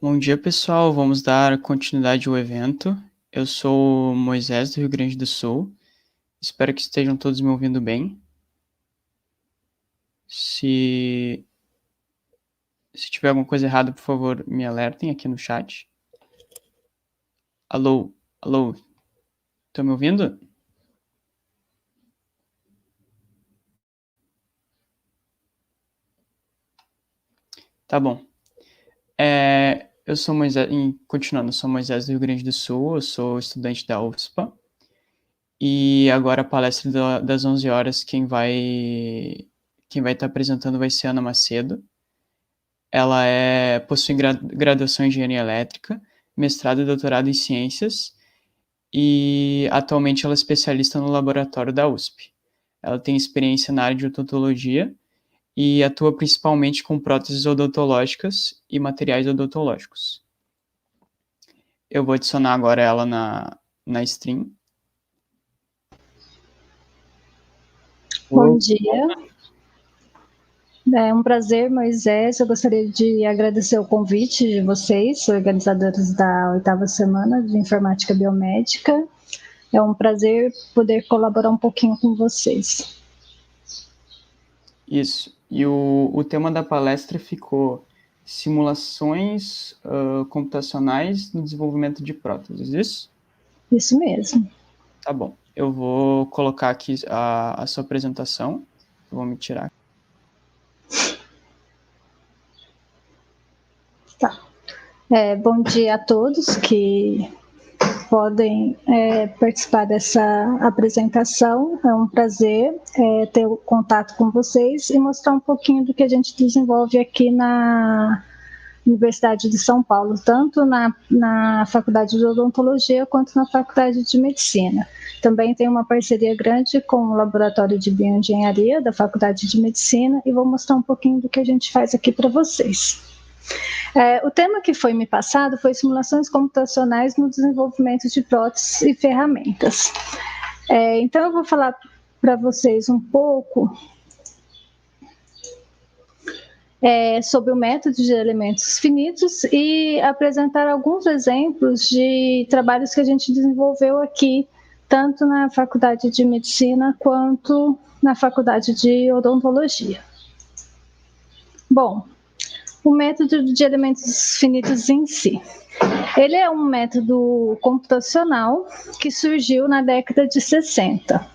Bom dia, pessoal. Vamos dar continuidade ao evento. Eu sou Moisés, do Rio Grande do Sul. Espero que estejam todos me ouvindo bem. Se tiver alguma coisa errada, por favor, me alertem aqui no chat. Alô? Alô? Estão me ouvindo? Tá bom. Eu sou Moisés, continuando, eu sou Moisés do Rio Grande do Sul, eu sou estudante da UFSPA. E agora a palestra das 11 horas, quem vai estar apresentando vai ser a Ana Macedo. Ela possui graduação em Engenharia Elétrica, mestrado e doutorado em Ciências, e atualmente ela é especialista no laboratório da USP. Ela tem experiência na área de odontologia e atua principalmente com próteses odontológicas e materiais odontológicos. Eu vou adicionar agora ela na stream. Bom dia. É um prazer, Moisés. Eu gostaria de agradecer o convite de vocês, organizadores da 8ª Semana de Informática Biomédica. É um prazer poder colaborar um pouquinho com vocês. Isso. E o tema da palestra ficou simulações computacionais no desenvolvimento de próteses, isso? Isso mesmo. Tá bom. Eu vou colocar aqui a sua apresentação. Eu vou me tirar. Tá. Bom dia a todos que podem participar dessa apresentação. É um prazer ter o contato com vocês e mostrar um pouquinho do que a gente desenvolve aqui na Universidade de São Paulo, tanto na Faculdade de Odontologia quanto na Faculdade de Medicina. Também tem uma parceria grande com o Laboratório de Bioengenharia da Faculdade de Medicina e vou mostrar um pouquinho do que a gente faz aqui para vocês. O tema que foi me passado foi simulações computacionais no desenvolvimento de próteses e ferramentas. Então eu vou falar para vocês um pouco sobre o método de elementos finitos e apresentar alguns exemplos de trabalhos que a gente desenvolveu aqui, tanto na Faculdade de Medicina quanto na Faculdade de Odontologia. Bom, o método de elementos finitos em si. Ele é um método computacional que surgiu na década de 60.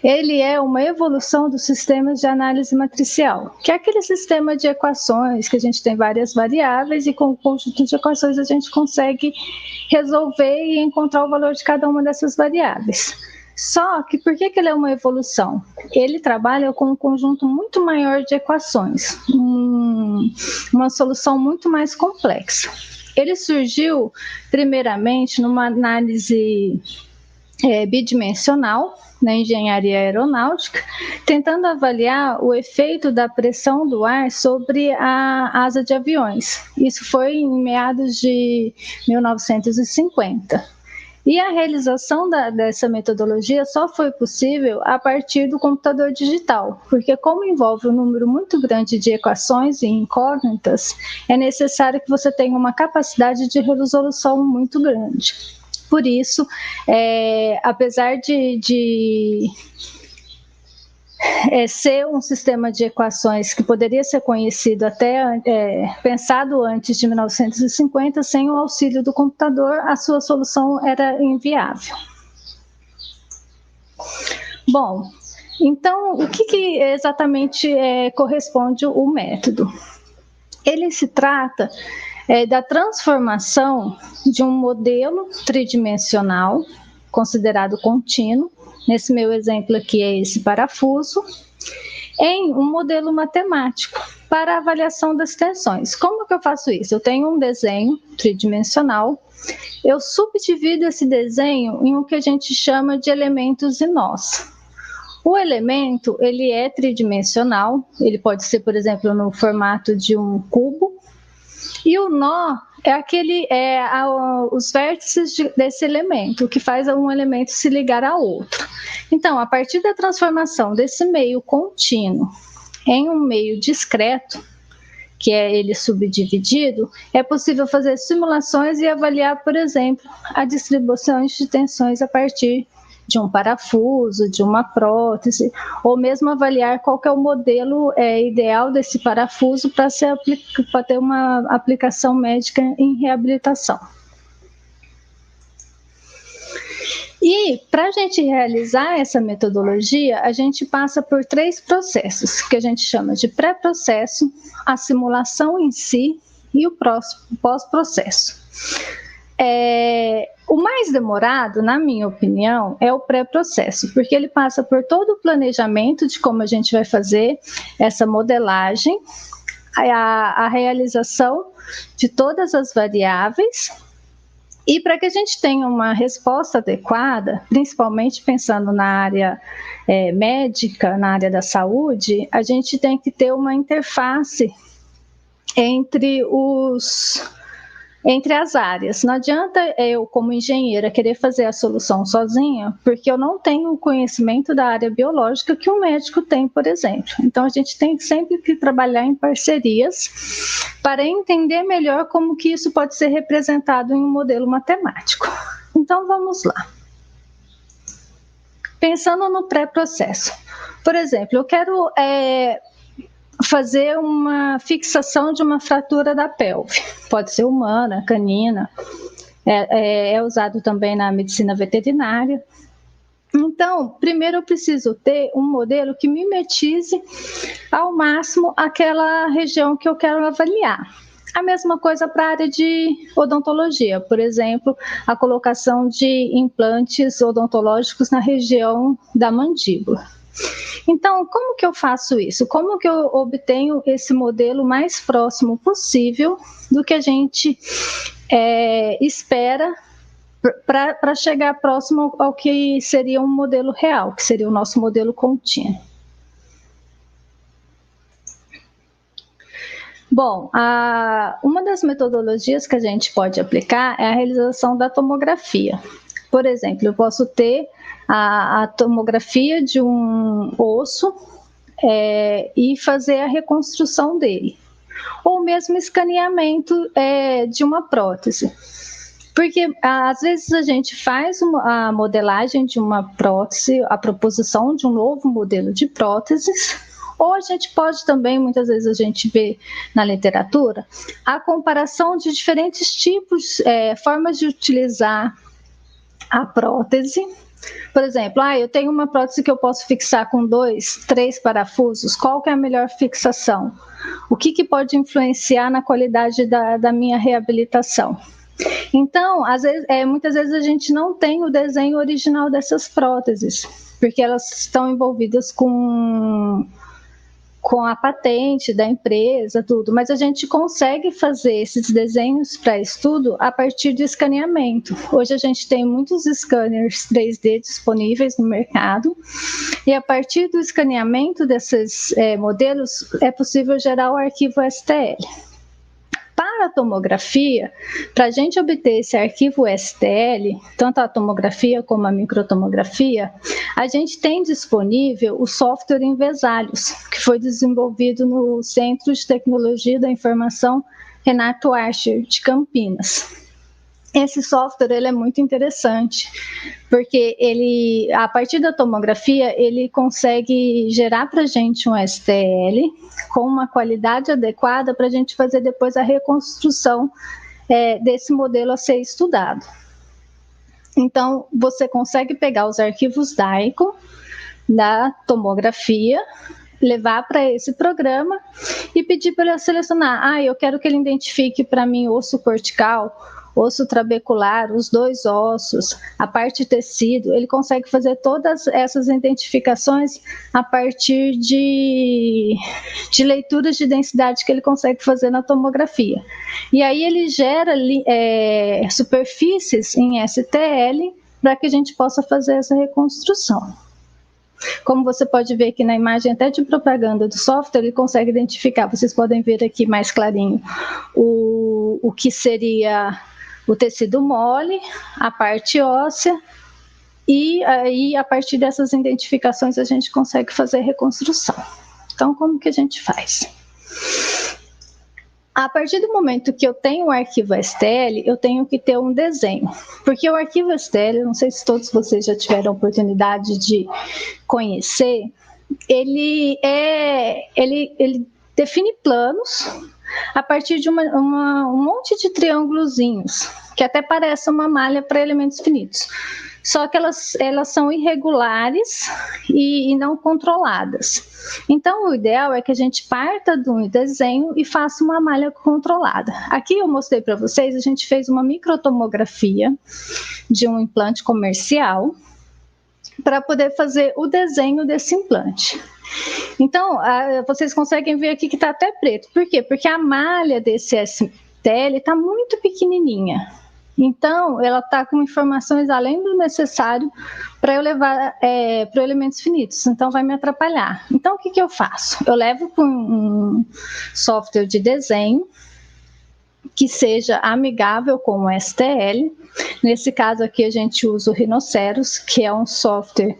Ele é uma evolução dos sistemas de análise matricial, que é aquele sistema de equações que a gente tem várias variáveis e com o conjunto de equações a gente consegue resolver e encontrar o valor de cada uma dessas variáveis. Só que por que ele é uma evolução? Ele trabalha com um conjunto muito maior de equações, uma solução muito mais complexa. Ele surgiu primeiramente numa análise bidimensional, na engenharia aeronáutica, tentando avaliar o efeito da pressão do ar sobre a asa de aviões. Isso foi em meados de 1950. E a realização dessa metodologia só foi possível a partir do computador digital, porque como envolve um número muito grande de equações e incógnitas, é necessário que você tenha uma capacidade de resolução muito grande. Por isso, apesar de ser um sistema de equações que poderia ser conhecido pensado antes de 1950, sem o auxílio do computador, a sua solução era inviável. Bom, então, o que exatamente corresponde o método? Ele se trata da transformação de um modelo tridimensional, considerado contínuo, nesse meu exemplo aqui é esse parafuso, em um modelo matemático para avaliação das tensões. Como que eu faço isso? Eu tenho um desenho tridimensional, eu subdivido esse desenho em o que a gente chama de elementos e nós. O elemento, ele é tridimensional, ele pode ser, por exemplo, no formato de um cubo, e o nó os vértices desse elemento, o que faz um elemento se ligar a outro. Então, a partir da transformação desse meio contínuo em um meio discreto, que é ele subdividido, é possível fazer simulações e avaliar, por exemplo, a distribuição de tensões a partir de um parafuso, de uma prótese, ou mesmo avaliar qual que é o modelo ideal desse parafuso para ter uma aplicação médica em reabilitação. E para a gente realizar essa metodologia, a gente passa por 3 processos, que a gente chama de pré-processo, a simulação em si e o pós-processo. O mais demorado, na minha opinião, é o pré-processo, porque ele passa por todo o planejamento de como a gente vai fazer essa modelagem, a realização de todas as variáveis. E para que a gente tenha uma resposta adequada, principalmente pensando na área médica, na área da saúde, a gente tem que ter uma interface entre as áreas. Não adianta eu, como engenheira, querer fazer a solução sozinha, porque eu não tenho o conhecimento da área biológica que um médico tem, por exemplo. Então, a gente tem sempre que trabalhar em parcerias para entender melhor como que isso pode ser representado em um modelo matemático. Então, vamos lá. Pensando no pré-processo. Por exemplo, eu quero fazer uma fixação de uma fratura da pelve. Pode ser humana, canina, é usado também na medicina veterinária. Então, primeiro eu preciso ter um modelo que mimetize ao máximo aquela região que eu quero avaliar. A mesma coisa para a área de odontologia, por exemplo, a colocação de implantes odontológicos na região da mandíbula. Então, como que eu faço isso? Como que eu obtenho esse modelo mais próximo possível do que a gente espera para chegar próximo ao que seria um modelo real, que seria o nosso modelo contínuo? Bom, uma das metodologias que a gente pode aplicar é a realização da tomografia. Por exemplo, eu posso ter a tomografia de um osso e fazer a reconstrução dele. Ou mesmo escaneamento de uma prótese. Porque às vezes a gente faz a modelagem de uma prótese, a proposição de um novo modelo de próteses, ou a gente pode também, muitas vezes a gente vê na literatura, a comparação de diferentes tipos, formas de utilizar a prótese. Por exemplo, eu tenho uma prótese que eu posso fixar com 2, 3 parafusos, qual que é a melhor fixação? O que pode influenciar na qualidade da minha reabilitação? Então, muitas vezes a gente não tem o desenho original dessas próteses, porque elas estão envolvidas com a patente da empresa, tudo, mas a gente consegue fazer esses desenhos para estudo a partir de escaneamento. Hoje a gente tem muitos scanners 3D disponíveis no mercado, e a partir do escaneamento desses modelos é possível gerar o arquivo STL. Para a tomografia, para a gente obter esse arquivo STL, tanto a tomografia como a microtomografia, a gente tem disponível o software Invesalhos, que foi desenvolvido no Centro de Tecnologia da Informação Renato Archer, de Campinas. Esse software ele é muito interessante, porque a partir da tomografia, ele consegue gerar para a gente um STL com uma qualidade adequada para a gente fazer depois a reconstrução desse modelo a ser estudado. Então, você consegue pegar os arquivos DAICO da tomografia, levar para esse programa e pedir para ele selecionar. Eu quero que ele identifique para mim osso cortical, osso trabecular, os 2 ossos, a parte tecido. Ele consegue fazer todas essas identificações a partir de leituras de densidade que ele consegue fazer na tomografia. E aí ele gera superfícies em STL para que a gente possa fazer essa reconstrução. Como você pode ver aqui na imagem até de propaganda do software, ele consegue identificar, vocês podem ver aqui mais clarinho, o que seria o tecido mole, a parte óssea, e aí a partir dessas identificações a gente consegue fazer a reconstrução. Então, como que a gente faz? A partir do momento que eu tenho o arquivo STL, eu tenho que ter um desenho, porque o arquivo STL, não sei se todos vocês já tiveram a oportunidade de conhecer, ele define planos a partir de um monte de triângulozinhos, que até parece uma malha para elementos finitos. Só que elas são irregulares e não controladas. Então, o ideal é que a gente parta de um desenho e faça uma malha controlada. Aqui eu mostrei para vocês, a gente fez uma microtomografia de um implante comercial para poder fazer o desenho desse implante. Então, vocês conseguem ver aqui que está até preto. Por quê? Porque a malha desse STL está muito pequenininha. Então, ela está com informações além do necessário para eu levar para elementos finitos. Então, vai me atrapalhar. Então, o que eu faço? Eu levo para um software de desenho que seja amigável com o STL. Nesse caso aqui, a gente usa o Rhinoceros, que é um software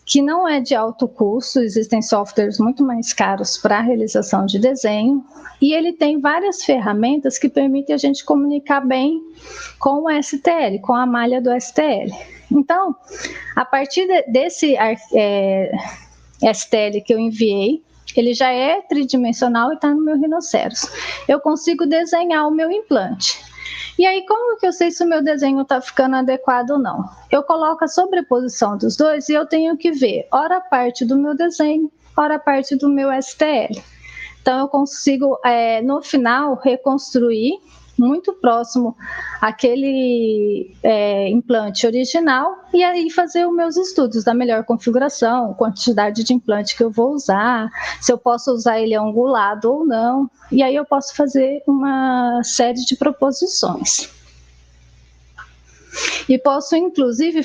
que não é de alto custo, existem softwares muito mais caros para a realização de desenho, e ele tem várias ferramentas que permitem a gente comunicar bem com o STL, com a malha do STL. Então, a partir desse STL que eu enviei, ele já é tridimensional e está no meu Rhinoceros. Eu consigo desenhar o meu implante. E aí, como que eu sei se o meu desenho está ficando adequado ou não? Eu coloco a sobreposição dos dois e eu tenho que ver, ora parte do meu desenho, ora parte do meu STL. Então, eu consigo, no final, reconstruir muito próximo àquele implante original e aí fazer os meus estudos da melhor configuração, quantidade de implante que eu vou usar, se eu posso usar ele angulado ou não, e aí eu posso fazer uma série de proposições. E posso, inclusive,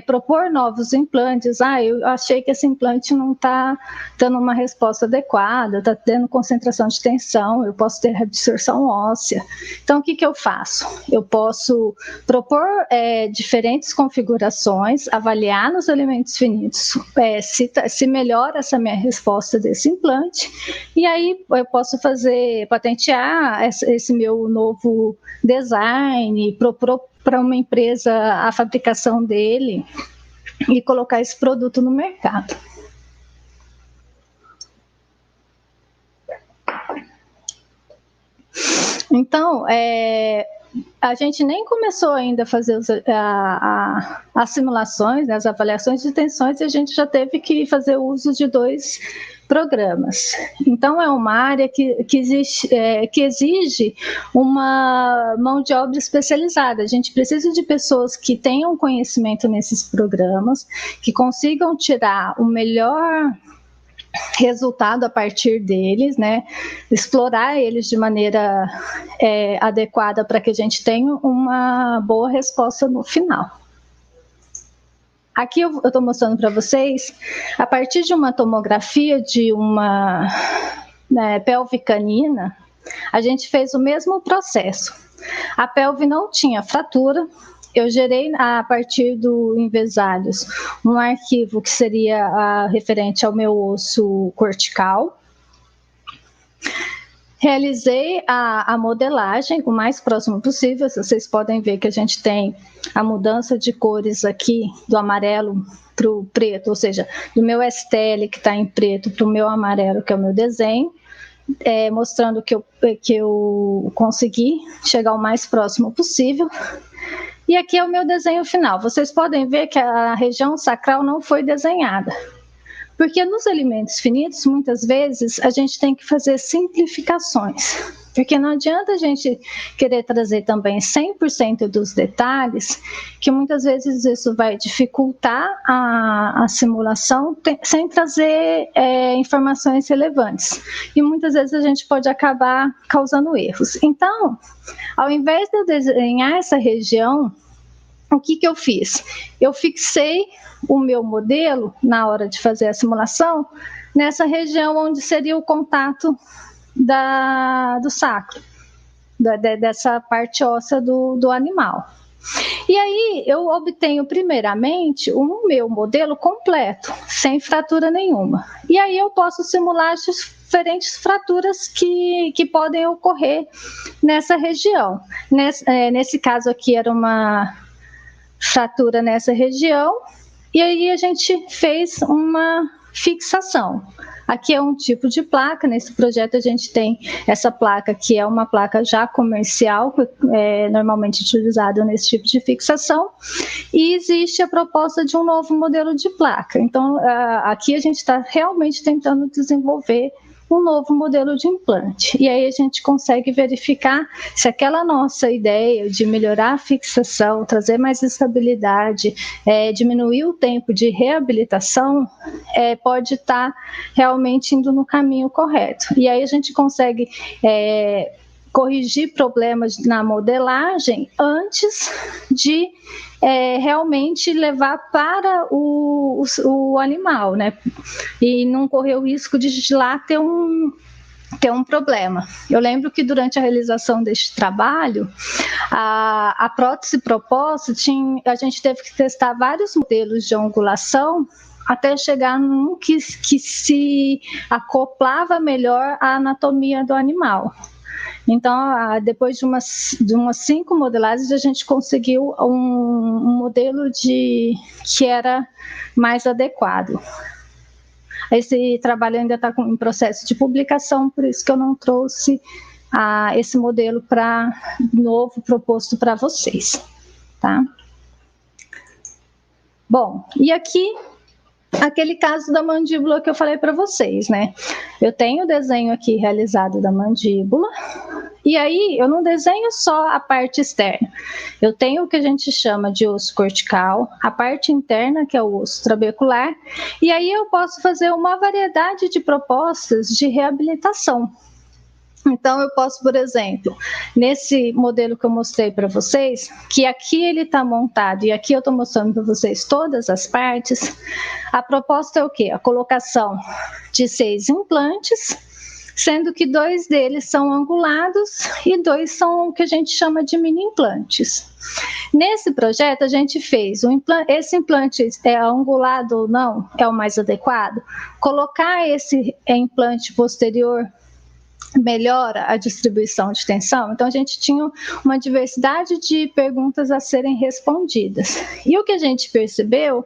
propor novos implantes. Eu achei que esse implante não está dando uma resposta adequada, está tendo concentração de tensão, eu posso ter absorção óssea. Então, o que eu faço? Eu posso propor diferentes configurações, avaliar nos elementos finitos se melhora essa minha resposta desse implante, e aí eu posso patentear esse meu novo design, propor para uma empresa a fabricação dele e colocar esse produto no mercado. Então, a gente nem começou ainda a fazer as simulações, as avaliações de tensões, e a gente já teve que fazer uso de 2 programas. Então, é uma área que exige uma mão de obra especializada. A gente precisa de pessoas que tenham conhecimento nesses programas, que consigam tirar o melhor resultado a partir deles, né? Explorar eles de maneira adequada para que a gente tenha uma boa resposta no final. Aqui eu estou mostrando para vocês, a partir de uma tomografia de uma pelve canina, a gente fez o mesmo processo. A pelve não tinha fratura, eu gerei a partir do Invesalhos um arquivo que seria referente ao meu osso cortical. Realizei a modelagem o mais próximo possível. Vocês podem ver que a gente tem a mudança de cores aqui do amarelo para o preto, ou seja, do meu STL que está em preto para o meu amarelo, que é o meu desenho, mostrando que eu consegui chegar o mais próximo possível. E aqui é o meu desenho final. Vocês podem ver que a região sacral não foi desenhada. Porque nos elementos finitos, muitas vezes, a gente tem que fazer simplificações. Porque não adianta a gente querer trazer também 100% dos detalhes, que muitas vezes isso vai dificultar a simulação sem trazer informações relevantes. E muitas vezes a gente pode acabar causando erros. Então, ao invés de eu desenhar essa região, o que eu fiz? Eu fixei o meu modelo, na hora de fazer a simulação, nessa região onde seria o contato do sacro, dessa parte óssea do animal. E aí eu obtenho primeiramente o meu modelo completo, sem fratura nenhuma. E aí eu posso simular diferentes fraturas que podem ocorrer nessa região. Nesse caso aqui era uma fratura nessa região, e aí a gente fez uma fixação. Aqui é um tipo de placa, nesse projeto a gente tem essa placa que é uma placa já comercial, normalmente utilizada nesse tipo de fixação, e existe a proposta de um novo modelo de placa. Então, aqui a gente está realmente tentando desenvolver um novo modelo de implante. E aí a gente consegue verificar se aquela nossa ideia de melhorar a fixação, trazer mais estabilidade, diminuir o tempo de reabilitação, pode estar realmente indo no caminho correto. E aí a gente consegue corrigir problemas na modelagem antes de realmente levar para o animal, né? E não correr o risco de lá ter um problema. Eu lembro que durante a realização deste trabalho, a prótese proposta, a gente teve que testar vários modelos de angulação até chegar num que se acoplava melhor à anatomia do animal. Então, depois de umas 5 modelagens, a gente conseguiu um modelo que era mais adequado. Esse trabalho ainda está em processo de publicação, por isso que eu não trouxe esse modelo novo proposto para vocês. Tá? Bom, e aqui aquele caso da mandíbula que eu falei para vocês, né? Eu tenho o desenho aqui realizado da mandíbula, e aí eu não desenho só a parte externa. Eu tenho o que a gente chama de osso cortical, a parte interna, que é o osso trabecular, e aí eu posso fazer uma variedade de propostas de reabilitação. Então, eu posso, por exemplo, nesse modelo que eu mostrei para vocês, que aqui ele está montado e aqui eu estou mostrando para vocês todas as partes, a proposta é o quê? A colocação de 6 implantes, sendo que 2 deles são angulados e 2 são o que a gente chama de mini implantes. Nesse projeto, a gente fez esse implante é angulado ou não, é o mais adequado. Colocar esse implante posterior melhora a distribuição de tensão? Então, a gente tinha uma diversidade de perguntas a serem respondidas. E o que a gente percebeu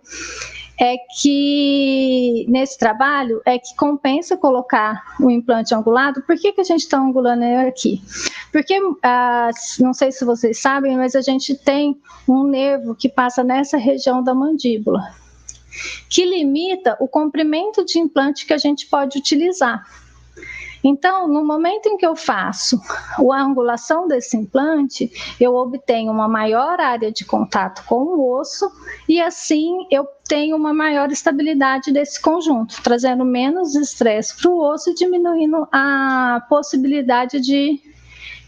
é que, nesse trabalho, que compensa colocar o implante angulado. Por que a gente está angulando ele aqui? Porque, não sei se vocês sabem, mas a gente tem um nervo que passa nessa região da mandíbula, que limita o comprimento de implante que a gente pode utilizar. Então, no momento em que eu faço a angulação desse implante, eu obtenho uma maior área de contato com o osso e assim eu tenho uma maior estabilidade desse conjunto, trazendo menos estresse para o osso e diminuindo a possibilidade de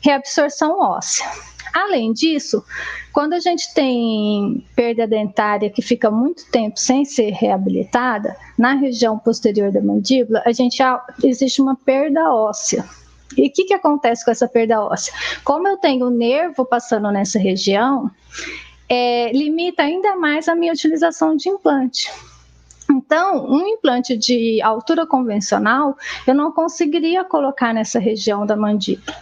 reabsorção óssea. Além disso, quando a gente tem perda dentária que fica muito tempo sem ser reabilitada, na região posterior da mandíbula, existe uma perda óssea. E o que acontece com essa perda óssea? Como eu tenho o nervo passando nessa região, limita ainda mais a minha utilização de implante. Então, um implante de altura convencional, eu não conseguiria colocar nessa região da mandíbula.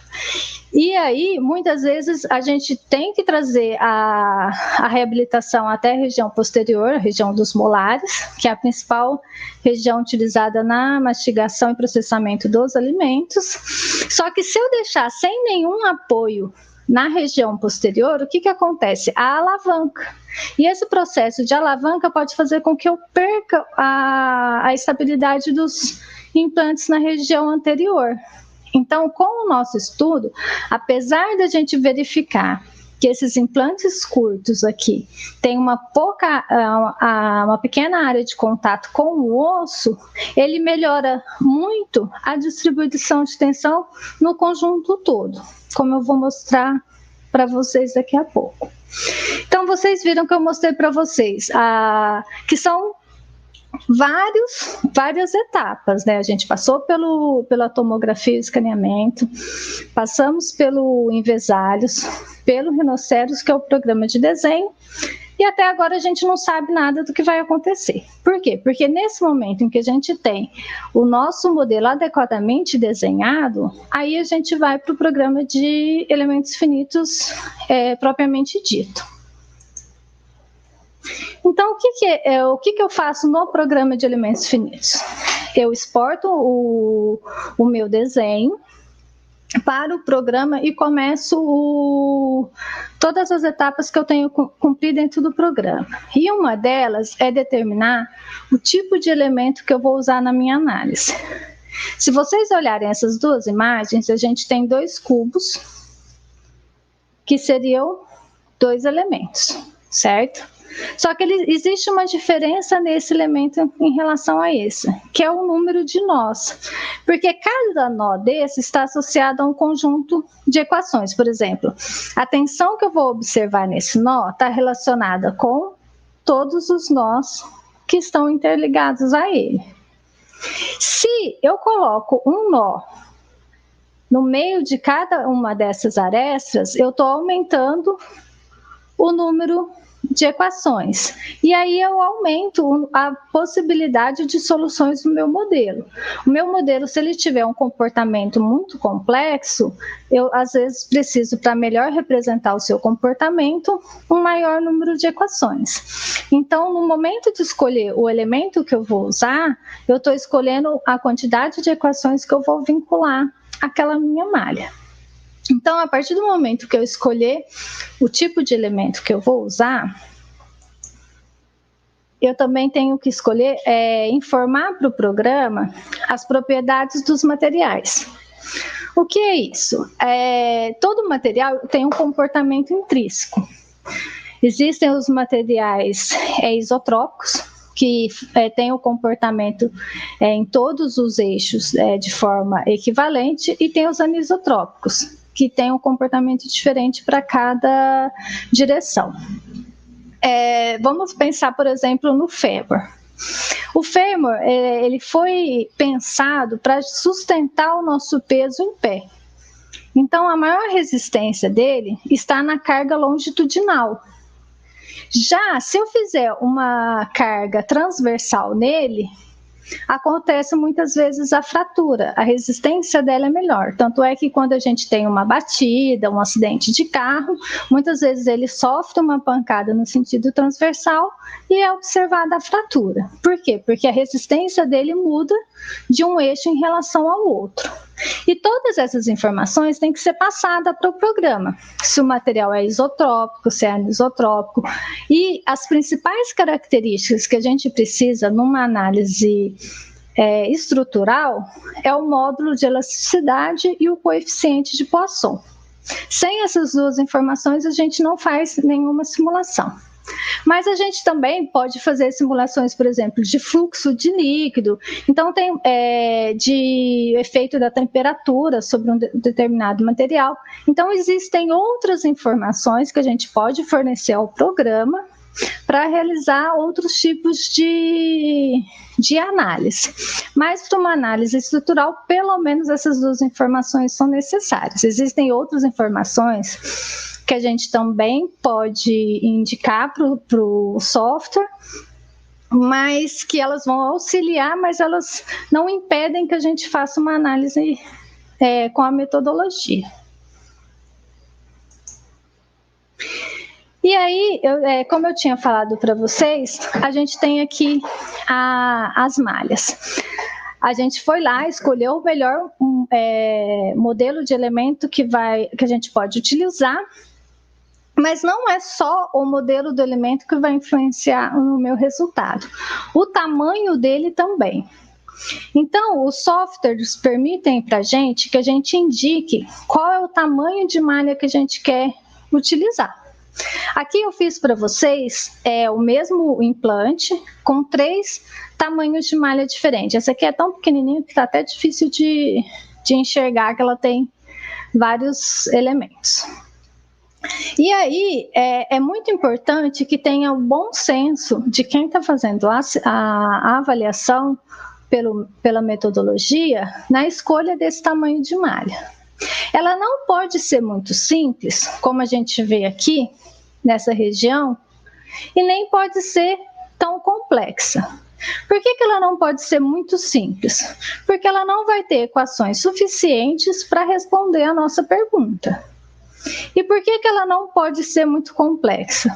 E aí, muitas vezes, a gente tem que trazer a reabilitação até a região posterior, a região dos molares, que é a principal região utilizada na mastigação e processamento dos alimentos. Só que se eu deixar sem nenhum apoio na região posterior, o que acontece? A alavanca. E esse processo de alavanca pode fazer com que eu perca a estabilidade dos implantes na região anterior. Então, com o nosso estudo, apesar da gente verificar que esses implantes curtos aqui têm uma pequena área de contato com o osso, ele melhora muito a distribuição de tensão no conjunto todo, como eu vou mostrar para vocês daqui a pouco. Então, vocês viram que eu mostrei para vocês que são várias etapas, né? A gente passou pela tomografia e escaneamento, passamos pelo Invesalhos, pelo Rinoceros, que é o programa de desenho, E até agora a gente não sabe nada do que vai acontecer. Por quê? Porque nesse momento em que a gente tem o nosso modelo adequadamente desenhado, aí a gente vai para o programa de elementos finitos propriamente dito. Então, o que eu faço no programa de elementos finitos? Eu exporto o meu desenho para o programa e começo todas as etapas que eu tenho que cumprir dentro do programa. E uma delas é determinar o tipo de elemento que eu vou usar na minha análise. Se vocês olharem essas duas imagens, a gente tem dois cubos, que seriam dois elementos, certo? Só que existe uma diferença nesse elemento em relação a esse, que é o número de nós. Porque cada nó desse está associado a um conjunto de equações. Por exemplo, a tensão que eu vou observar nesse nó está relacionada com todos os nós que estão interligados a ele. Se eu coloco um nó no meio de cada uma dessas arestas, eu estou aumentando o número de equações. E aí eu aumento a possibilidade de soluções do meu modelo. O meu modelo, se ele tiver um comportamento muito complexo, eu às vezes preciso, para melhor representar o seu comportamento, um maior número de equações. Então, no momento de escolher o elemento que eu vou usar, eu estou escolhendo a quantidade de equações que eu vou vincular àquela minha malha. Então, a partir do momento que eu escolher o tipo de elemento que eu vou usar, eu também tenho que escolher, informar para o programa as propriedades dos materiais. O que é isso? Todo material tem um comportamento intrínseco. Existem os materiais isotrópicos, que tem o comportamento em todos os eixos de forma equivalente, e tem os anisotrópicos, que tem um comportamento diferente para cada direção. Vamos pensar, por exemplo, no fêmur. O fêmur ele foi pensado para sustentar o nosso peso em pé. Então, a maior resistência dele está na carga longitudinal. Já se eu fizer uma carga transversal nele, acontece muitas vezes a fratura, a resistência dela é melhor. Tanto é que quando a gente tem uma batida, um acidente de carro, muitas vezes ele sofre uma pancada no sentido transversal e é observada a fratura. Por quê? Porque a resistência dele muda de um eixo em relação ao outro. E todas essas informações têm que ser passadas para o programa. Se o material é isotrópico, se é anisotrópico. E as principais características que a gente precisa numa análise estrutural é o módulo de elasticidade e o coeficiente de Poisson. Sem essas duas informações, a gente não faz nenhuma simulação. Mas a gente também pode fazer simulações, por exemplo, de fluxo de líquido. Então, tem de efeito da temperatura sobre um determinado material. Então, existem outras informações que a gente pode fornecer ao programa para realizar outros tipos de análise. Mas, para uma análise estrutural, pelo menos essas duas informações são necessárias. Existem outras informações que a gente também pode indicar para o software, mas que elas vão auxiliar, mas elas não impedem que a gente faça uma análise com a metodologia. E aí, como eu tinha falado para vocês, a gente tem aqui as malhas. A gente foi lá, escolheu o melhor modelo de elemento que a gente pode utilizar, mas não é só o modelo do elemento que vai influenciar no meu resultado. O tamanho dele também. Então, os softwares permitem para a gente que a gente indique qual é o tamanho de malha que a gente quer utilizar. Aqui eu fiz para vocês o mesmo implante com 3 tamanhos de malha diferentes. Essa aqui é tão pequenininha que está até difícil de enxergar, que ela tem vários elementos. E aí, é muito importante que tenha o bom senso de quem está fazendo a avaliação pela metodologia na escolha desse tamanho de malha. Ela não pode ser muito simples, como a gente vê aqui, nessa região, e nem pode ser tão complexa. Por que ela não pode ser muito simples? Porque ela não vai ter equações suficientes para responder a nossa pergunta. E por que ela não pode ser muito complexa?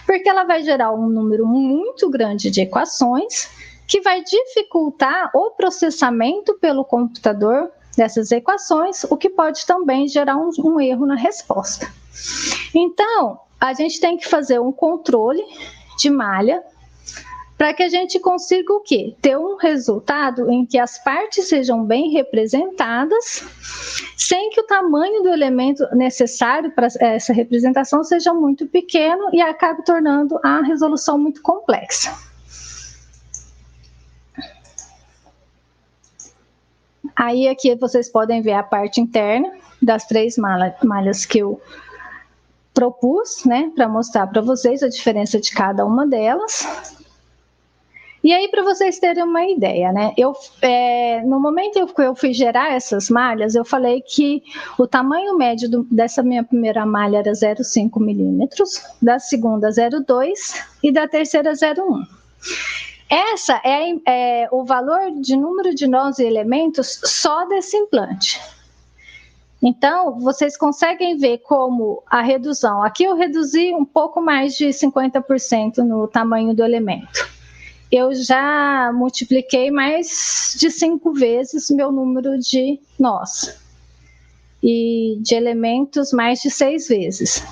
Porque ela vai gerar um número muito grande de equações que vai dificultar o processamento pelo computador dessas equações, o que pode também gerar um erro na resposta. Então, a gente tem que fazer um controle de malha para que a gente consiga o quê? Ter um resultado em que as partes sejam bem representadas, sem que o tamanho do elemento necessário para essa representação seja muito pequeno e acabe tornando a resolução muito complexa. Aí aqui vocês podem ver a parte interna das 3 malhas que eu propus, né, para mostrar para vocês a diferença de cada uma delas. E aí, para vocês terem uma ideia, né, no momento que eu fui gerar essas malhas, eu falei que o tamanho médio dessa minha primeira malha era 0,5 milímetros, da segunda 0,2 e da terceira 0,1. Essa é o valor de número de nós e elementos só desse implante. Então, vocês conseguem ver como a redução. Aqui eu reduzi um pouco mais de 50% no tamanho do elemento. Eu já multipliquei mais de 5 vezes meu número de nós. E de elementos mais de 6 vezes.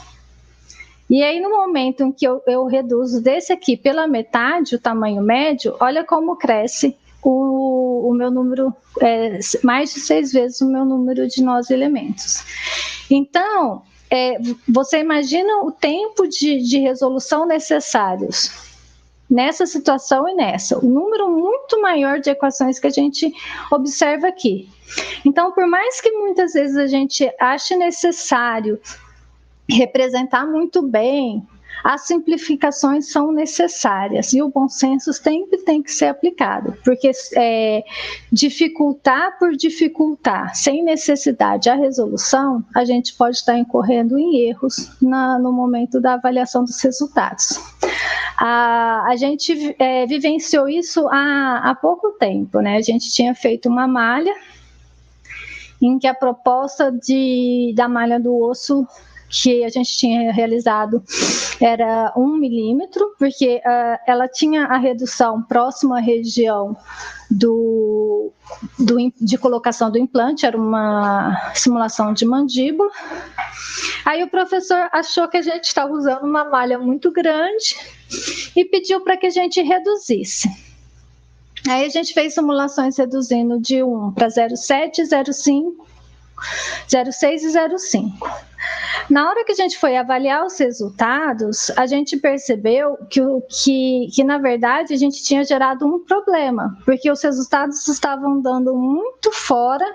E aí, no momento em que eu reduzo desse aqui pela metade, o tamanho médio, olha como cresce o meu número, mais de 6 vezes o meu número de nós e elementos. Então, você imagina o tempo de resolução necessários nessa situação e nessa. O número muito maior de equações que a gente observa aqui. Então, por mais que muitas vezes a gente ache necessário representar muito bem, as simplificações são necessárias e o bom senso sempre tem que ser aplicado, porque dificultar por dificultar, sem necessidade a resolução, a gente pode estar incorrendo em erros no momento da avaliação dos resultados. A gente vivenciou isso há pouco tempo, né? A gente tinha feito uma malha em que a proposta da malha do osso que a gente tinha realizado era 1 milímetro, porque ela tinha a redução próxima à região de colocação do implante, era uma simulação de mandíbula. Aí o professor achou que a gente estava usando uma malha muito grande e pediu para que a gente reduzisse. Aí a gente fez simulações reduzindo de 1 para 0,7, 0,5, 0,6 e 0,5. Na hora que a gente foi avaliar os resultados, a gente percebeu que na verdade, a gente tinha gerado um problema, porque os resultados estavam dando muito fora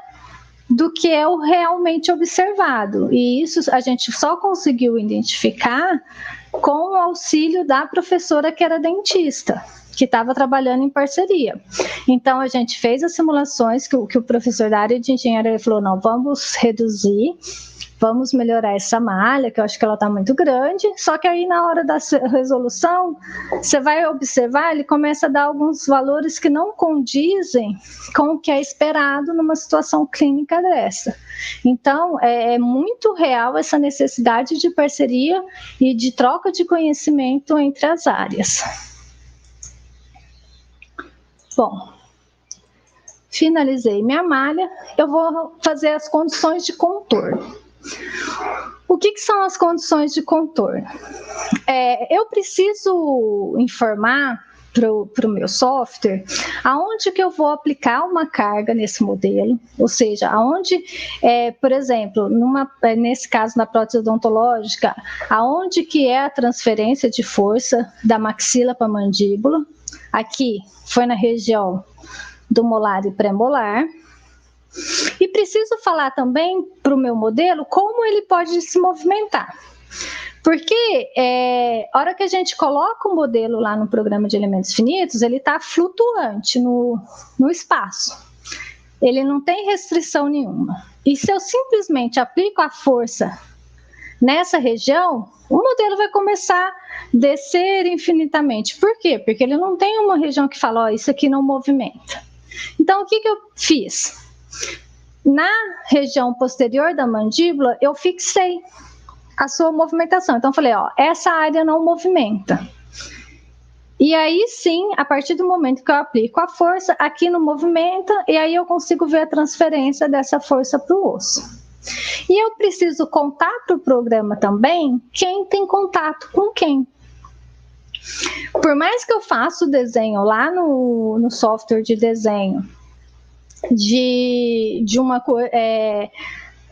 do que é o realmente observado. E isso a gente só conseguiu identificar com o auxílio da professora que era dentista, que estava trabalhando em parceria. Então, a gente fez as simulações que o professor da área de engenharia falou, não, vamos reduzir, vamos melhorar essa malha, que eu acho que ela está muito grande, só que aí na hora da resolução, você vai observar, ele começa a dar alguns valores que não condizem com o que é esperado numa situação clínica dessa. Então, é muito real essa necessidade de parceria e de troca de conhecimento entre as áreas. Bom, finalizei minha malha, eu vou fazer as condições de contorno. O que são as condições de contorno? Eu preciso informar para o meu software aonde que eu vou aplicar uma carga nesse modelo, ou seja, aonde, por exemplo, nesse caso na prótese odontológica, aonde que é a transferência de força da maxila para a mandíbula. Aqui foi na região do molar e pré-molar. E preciso falar também para o meu modelo como ele pode se movimentar. Porque a hora que a gente coloca o modelo lá no programa de elementos finitos, ele está flutuante no espaço. Ele não tem restrição nenhuma. E se eu simplesmente aplico a força nessa região, o modelo vai começar a descer infinitamente. Por quê? Porque ele não tem uma região que fala, isso aqui não movimenta. Então, o que eu fiz? Na região posterior da mandíbula, eu fixei a sua movimentação. Então, eu falei, essa área não movimenta. E aí sim, a partir do momento que eu aplico a força, aqui não movimenta, e aí eu consigo ver a transferência dessa força para o osso. E eu preciso contar para o programa também quem tem contato com quem. Por mais que eu faça o desenho lá no software de desenho,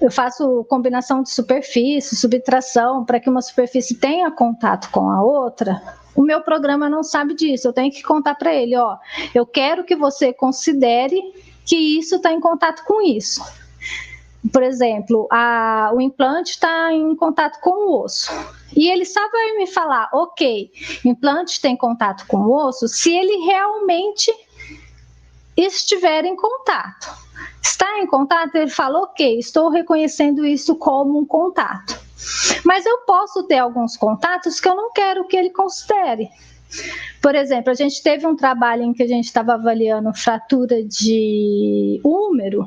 eu faço combinação de superfície, subtração, para que uma superfície tenha contato com a outra, o meu programa não sabe disso. Eu tenho que contar para ele, eu quero que você considere que isso está em contato com isso. Por exemplo, o implante está em contato com o osso. E ele só vai me falar, ok, implante tem contato com o osso se ele realmente estiver em contato. Está em contato, ele fala, ok, estou reconhecendo isso como um contato. Mas eu posso ter alguns contatos que eu não quero que ele considere. Por exemplo, a gente teve um trabalho em que a gente estava avaliando fratura de húmero,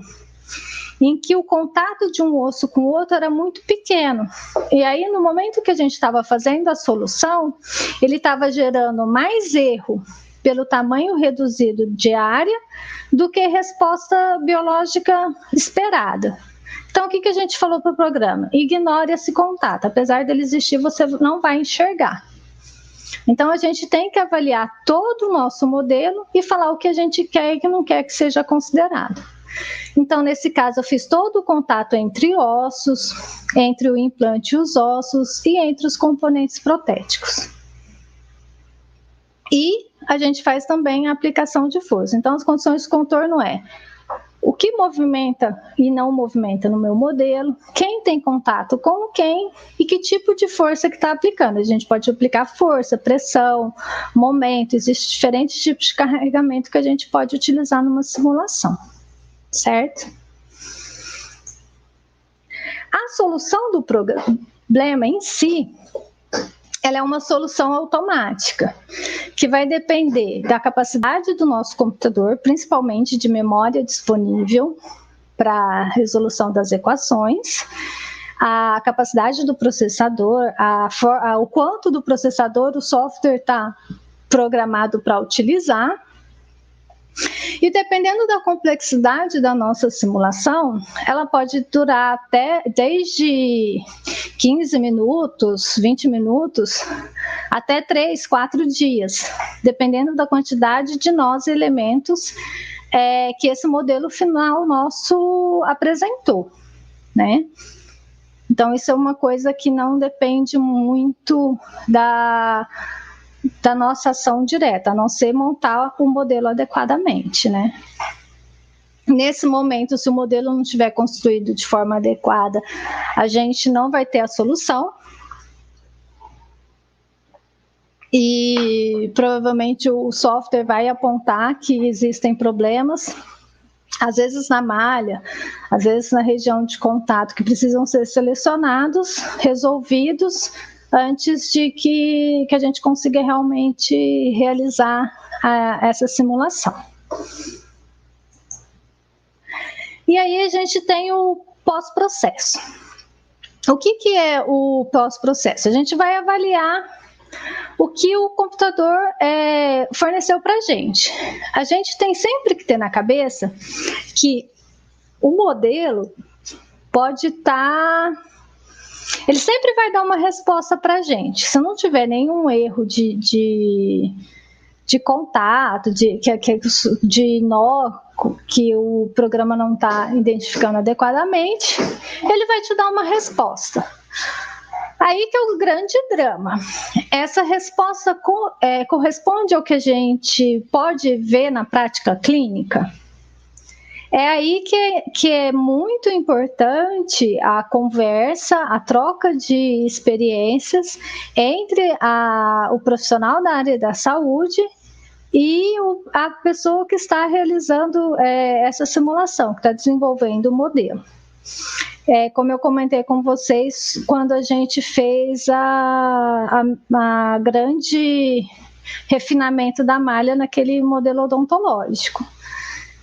em que o contato de um osso com o outro era muito pequeno. E aí, no momento que a gente estava fazendo a solução, ele estava gerando mais erro pelo tamanho reduzido de área do que resposta biológica esperada. Então, o que a gente falou para o programa? Ignore esse contato. Apesar dele existir, você não vai enxergar. Então, a gente tem que avaliar todo o nosso modelo e falar o que a gente quer e que não quer que seja considerado. Então, nesse caso, eu fiz todo o contato entre ossos, entre o implante e os ossos e entre os componentes protéticos. E a gente faz também a aplicação de força. Então, as condições de contorno o que movimenta e não movimenta no meu modelo, quem tem contato com quem e que tipo de força que está aplicando. A gente pode aplicar força, pressão, momento, existem diferentes tipos de carregamento que a gente pode utilizar numa simulação, certo? A solução do problema em si, ela é uma solução automática, que vai depender da capacidade do nosso computador, principalmente de memória disponível para a resolução das equações, a capacidade do processador, o quanto do processador o software está programado para utilizar. E dependendo da complexidade da nossa simulação, ela pode durar até desde 15 minutos, 20 minutos, até 3, 4 dias, dependendo da quantidade de nós e elementos que esse modelo final nosso apresentou, né? Então, isso é uma coisa que não depende muito da nossa ação direta, a não ser montar o modelo adequadamente, né? Nesse momento, se o modelo não estiver construído de forma adequada, a gente não vai ter a solução e provavelmente o software vai apontar que existem problemas, às vezes na malha, às vezes na região de contato, que precisam ser selecionados, resolvidos, antes de que a gente consiga realmente realizar essa simulação. E aí a gente tem o pós-processo. O que é o pós-processo? A gente vai avaliar o que o computador forneceu para a gente. A gente tem sempre que ter na cabeça que o modelo pode estar... Ele sempre vai dar uma resposta para a gente. Se não tiver nenhum erro de contato, de nó que o programa não está identificando adequadamente, ele vai te dar uma resposta. Aí que é o grande drama. Essa resposta corresponde ao que a gente pode ver na prática clínica? É aí que é muito importante a conversa, a troca de experiências entre o profissional da área da saúde e a pessoa que está realizando essa simulação, que está desenvolvendo o modelo. como eu comentei com vocês, quando a gente fez a grande refinamento da malha naquele modelo odontológico.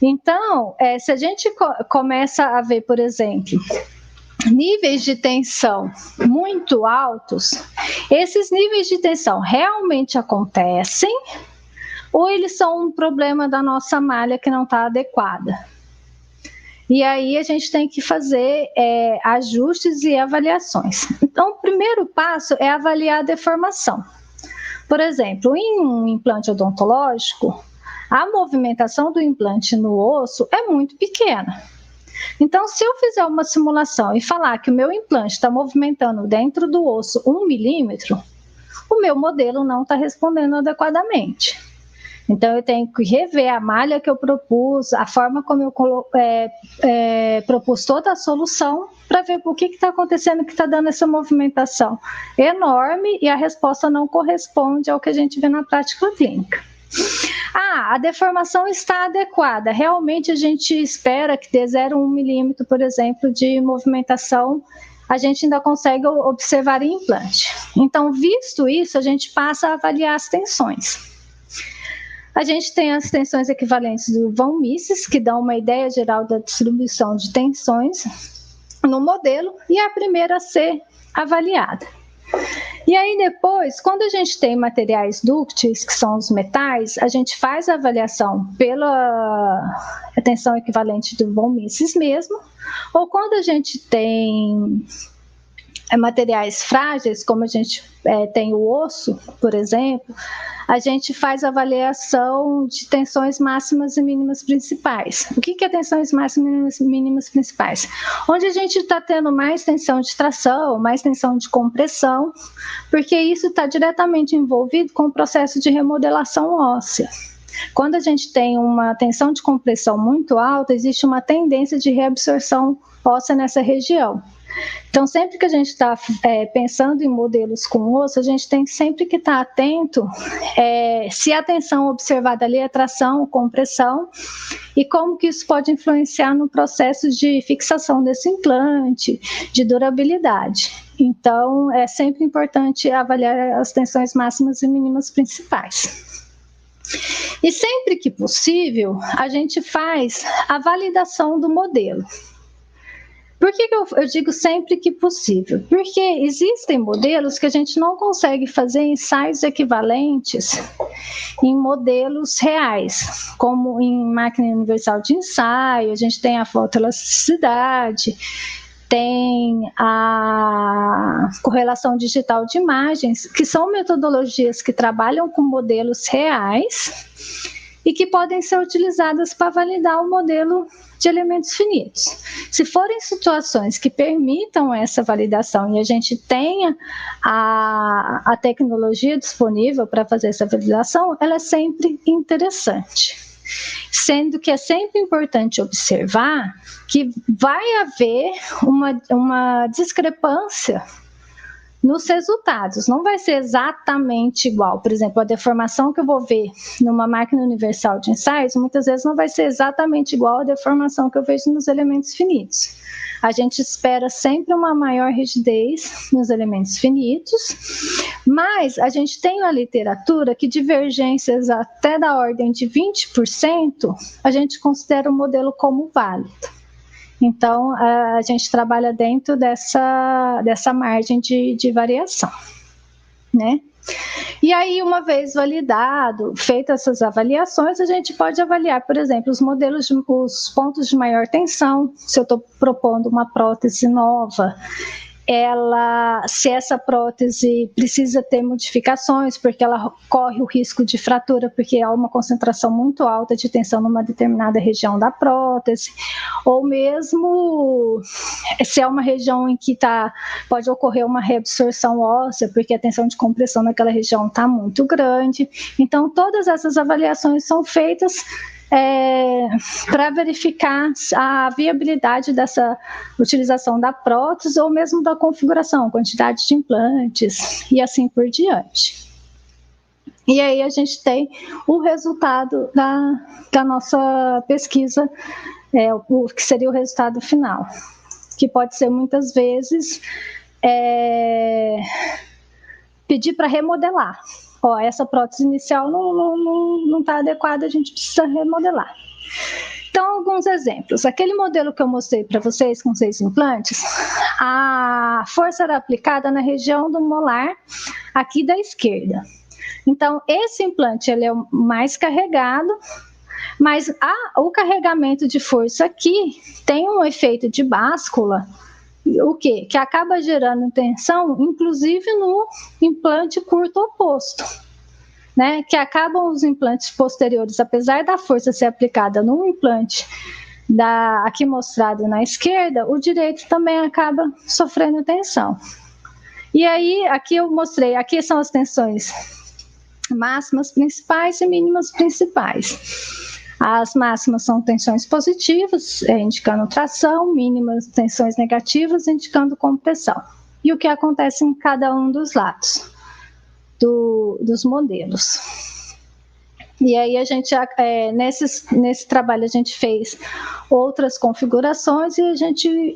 Então, se a gente começa a ver, por exemplo, níveis de tensão muito altos, esses níveis de tensão realmente acontecem ou eles são um problema da nossa malha que não está adequada? E aí a gente tem que fazer ajustes e avaliações. Então, o primeiro passo é avaliar a deformação. Por exemplo, em um implante odontológico, a movimentação do implante no osso é muito pequena. Então, se eu fizer uma simulação e falar que o meu implante está movimentando dentro do osso 1 milímetro, o meu modelo não está respondendo adequadamente. Então, eu tenho que rever a malha que eu propus, a forma como eu propus toda a solução, para ver o que está acontecendo, que está dando essa movimentação enorme e a resposta não corresponde ao que a gente vê na prática clínica. A deformação está adequada. Realmente a gente espera que dê 0,1 milímetro, por exemplo, de movimentação, a gente ainda consegue observar em implante. Então, visto isso, a gente passa a avaliar as tensões. A gente tem as tensões equivalentes do von Mises, que dão uma ideia geral da distribuição de tensões no modelo, e a primeira a ser avaliada. E aí depois, quando a gente tem materiais dúcteis, que são os metais, a gente faz a avaliação pela tensão equivalente do von Mises mesmo, ou quando a gente tem materiais frágeis, como a gente tem o osso, por exemplo, a gente faz a avaliação de tensões máximas e mínimas principais. O que é tensões máximas e mínimas principais? Onde a gente está tendo mais tensão de tração, mais tensão de compressão, porque isso está diretamente envolvido com o processo de remodelação óssea. Quando a gente tem uma tensão de compressão muito alta, existe uma tendência de reabsorção óssea nessa região. Então, sempre que a gente está pensando em modelos com osso, a gente tem sempre que estar atento se a tensão observada ali é tração ou compressão e como que isso pode influenciar no processo de fixação desse implante, de durabilidade. Então, é sempre importante avaliar as tensões máximas e mínimas principais. E sempre que possível, a gente faz a validação do modelo. Por que eu digo sempre que possível? Porque existem modelos que a gente não consegue fazer ensaios equivalentes em modelos reais, como em máquina universal de ensaio, a gente tem a fotoelasticidade, tem a correlação digital de imagens, que são metodologias que trabalham com modelos reais e que podem ser utilizadas para validar o modelo de elementos finitos. Se forem situações que permitam essa validação e a gente tenha a tecnologia disponível para fazer essa validação, ela é sempre interessante. Sendo que é sempre importante observar que vai haver uma discrepância nos resultados, não vai ser exatamente igual. Por exemplo, a deformação que eu vou ver numa máquina universal de ensaios, muitas vezes não vai ser exatamente igual à deformação que eu vejo nos elementos finitos. A gente espera sempre uma maior rigidez nos elementos finitos, mas a gente tem na literatura que divergências até da ordem de 20% a gente considera o modelo como válido. Então, a gente trabalha dentro dessa margem de variação, né? E aí, uma vez validado, feitas essas avaliações, a gente pode avaliar, por exemplo, os pontos de maior tensão, se eu estou propondo uma prótese nova, se essa prótese precisa ter modificações, porque ela corre o risco de fratura, porque há uma concentração muito alta de tensão numa determinada região da prótese, ou mesmo se é uma região em que pode ocorrer uma reabsorção óssea, porque a tensão de compressão naquela região está muito grande. Então, todas essas avaliações são feitas para verificar a viabilidade dessa utilização da prótese ou mesmo da configuração, quantidade de implantes e assim por diante. E aí a gente tem o resultado da nossa pesquisa, o que seria o resultado final. que pode ser muitas vezes pedir para remodelar. Ó, essa prótese inicial não está adequada, a gente precisa remodelar. Então, alguns exemplos. Aquele modelo que eu mostrei para vocês com 6 implantes, a força era aplicada na região do molar aqui da esquerda. Então, esse implante ele é o mais carregado, mas o carregamento de força aqui tem um efeito de báscula, o quê? Que acaba gerando tensão, inclusive no implante curto oposto, né? Que acabam os implantes posteriores, apesar da força ser aplicada no implante aqui mostrado na esquerda, o direito também acaba sofrendo tensão. E aí, aqui eu mostrei, aqui são as tensões máximas principais e mínimas principais. As máximas são tensões positivas, indicando tração, mínimas tensões negativas, indicando compressão. E o que acontece em cada um dos lados dos modelos. E aí a gente, nesse trabalho a gente fez outras configurações e a gente